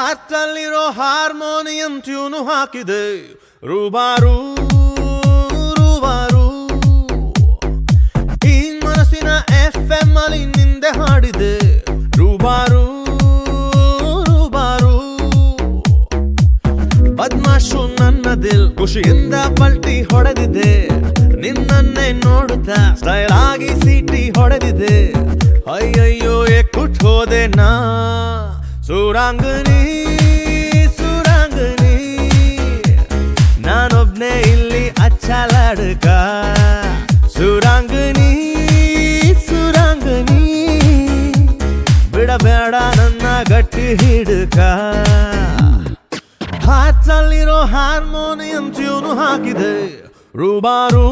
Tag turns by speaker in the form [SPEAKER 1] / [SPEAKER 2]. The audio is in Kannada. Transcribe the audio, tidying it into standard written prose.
[SPEAKER 1] ಹಾರ್ಟಲ್ಲಿರೋ ಹಾರ್ಮೋನಿಯಂ ಟ್ಯೂನು ಹಾಕಿದೆ ರೂಬಾರು ರೂಬಾರು ಈ ಮನಸ್ಸಿನ FM ಅಲ್ಲಿ ನಿಂದೆ ಹಾಡಿದೆ ರೂಬಾರು ರೂಬಾರು ಬದ್ಮಾಶು ನನ್ನ ದಿಲ್ ಖುಷಿಯಿಂದ ಪಲ್ಟಿ ಹೊಡೆದಿದೆ ನಿನ್ನನ್ನೇ ನೋಡುತ್ತಾ ಸ್ಟೈಲ್ ಆಗಿ ಸೀಟಿ ಹೊಡೆದಿದೆ ಅಯ್ಯಯ್ಯೋ ಎಕ್ಕುಟ್ ಹೋದೆ ನಾ ಸುರಾಂಗನಿ ಸುರಾಂಗನಿ ನಾನೊಬ್ನೇ ಇಲ್ಲಿ ಅಚ್ಚಲಾಡಕ ಸುರಾಂಗನಿ ಸುರಾಂಗನಿ ಬಿಡಬೇಡ ನನ್ನ ಗಟ್ಟಿ ಹಿಡ್ಕ ಹಾರ್ಟಲ್ಲಿರೋ ಹಾರ್ಮೋನಿಯಂ ಟ್ಯೂನು ಹಾಕಿದೆ ರೂಬಾರು